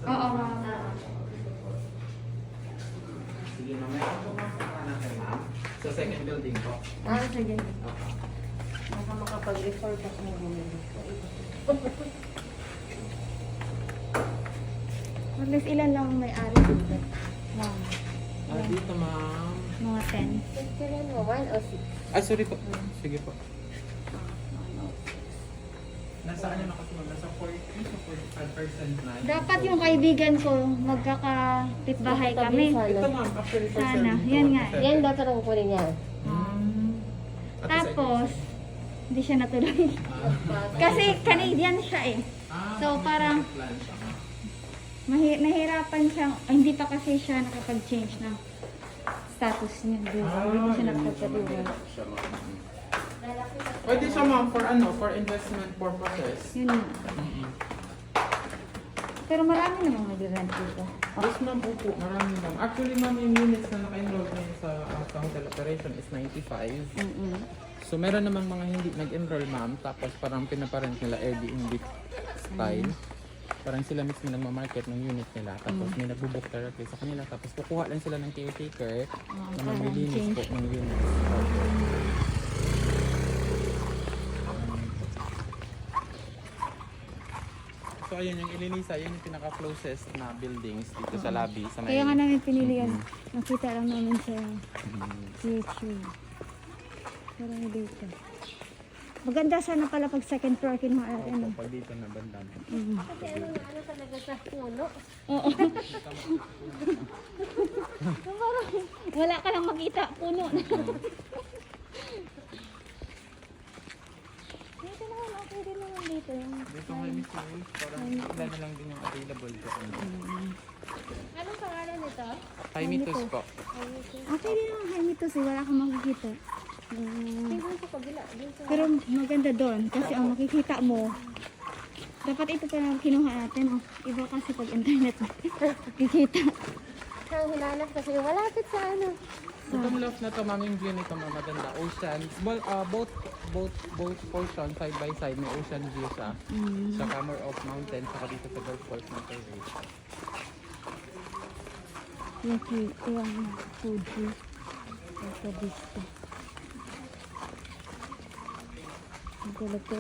Oo, ma'am. Sige, mamaya ako pumasok natin, ma'am. Sa second building po. Sige. Okay. Baka makapag-refer pa sa mga At least ilan lang may ari dito? Wow. Dito, ma'am. Mga 10. Picturean mo, 1 o 6? Ay, sorry po. Sige po. Nasaan yung nakasunod? Nasa 40 to 45% na. Dapat yung kaibigan ko, magkakapit-bahay kami. Ito, ma'am. Actually, for Sana. service Yan po. nga. Yan dapat ang kukunin niya. At Tapos, hindi siya natuloy. Kasi Canadian siya eh. So, parang plan siya, ma'am. nahirapan siyang, hindi pa kasi siya nakapag-change ng status niya. Hindi pa siya nakapag-change. Siya, ma'am. Pwede siya, ma'am, for ano? For investment purposes. Yun nga. Pero marami namang nag-rent dito. Yes, ma'am, opo. Marami, ma'am. Actually, ma'am, yung units na naka-enroll ngayon sa hotel operation is 95. So, meron namang mga hindi nag-enroll, ma'am. Tapos, parang pinaparent nila Airbnb style. Parang sila mismo nagmamarket ng unit nila. Tapos, may nagbubook directly sa kanila. Tapos, kukuha lang sila ng caretaker na maglilinis po ng unit. So, ayun yung Ilinisa, yun yung pinaka-closest na buildings dito sa lobby. Sa may... Kaya nga namin pinili yan. Nakita lang namin sa YouTube. Pero hindi dito. Maganda sana pala pag second floor kinuha natin. Pag dito na banda. Kasi ano talaga sa puno. Oo. Wala ka lang makita. Puno na. Dito naman, okay din naman dito. Dito may mismo, parang ilan na lang din yung available ko. Anong pangalan nito? Hymitus po. Okay din naman, Hymitus eh. Wala kang makikita. Tingnan sa kabila. Dun sa... Pero maganda doon kasi ang makikita mo, dapat ito pa lang kinuha natin. Oh. Iba kasi pag internet makikita. Ang hinanap kasi malapit sa ano. Itong loft na to, ma'am, yung view nito, ma'am, maganda. Ocean. Both portion, side by side, may ocean view siya. Saka more of mountain, saka dito sa golf course na terrace. Yung Fuji. Ito vista. Ang tulad ko.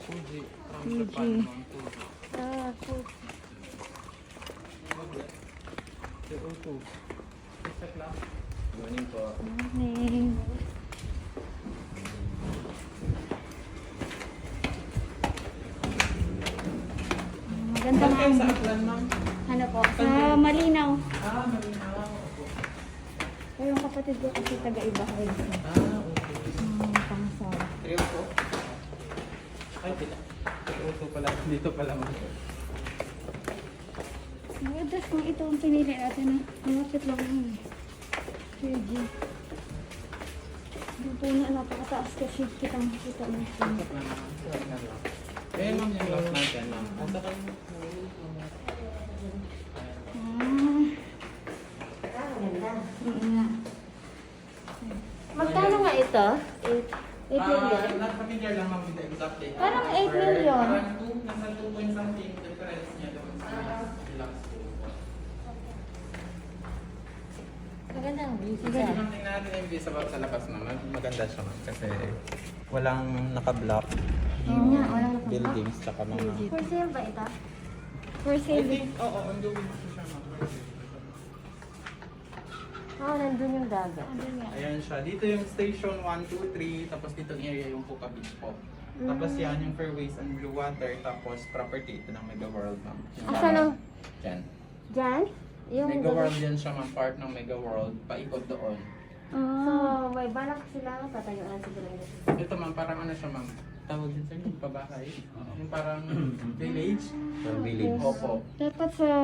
Fuji, from Fuji. Japan, Mount Fuji. Food. CO2. Isa lang. Morning po. Morning. Maganda Saan nga. kayo sa Aklan, ma'am? Ano po? Sa Malinaw. Malinaw. Pero yung kapatid ko kasi taga-ibahay. Okay. Pangsar. Trio po. Ay, pila. CO2 pala. Dito pala, ma'am. Maganda kung ito ang pinili natin. Malapit lang yun. Fuji. Yung puno napakataas kasi kitang-kita mo. Eh, ma'am, yung loft natin, ma'am. Asa kayo? Nga. Magkano nga ito? 8 million? Not familiar lang, ma'am, with the exact date. Parang 8 million. Parang nasa 2 point something difference niya doon sa deluxe room. Maganda ang view Kasi siya. ma'am, tingnan natin yung view sa labas, ma'am. Maganda siya, ma'am. Kasi walang naka-block Oo nga, walang naka-block. buildings tsaka mga... For sale ba ito? For I sale. think, oo, on the way po siya, ma'am. Oo, nandun yung dagat. Ayan siya. Dito yung station 1, 2, 3. Tapos dito yung area yung Puka Beach po. Tapos yan yung Fairways and Blue Water. Tapos property ito ng Mega World, ma'am. Asan ang... Yan. Dyan? Yung Mega World yan siya, ma'am. Part ng Mega World. Paikot doon. So, may balak sila, tatayuan siguro nila. Ito, ma'am, parang ano siya, ma'am. Tawag din sa inyo, pabahay. Yung parang village. Village. Opo. Dapat sa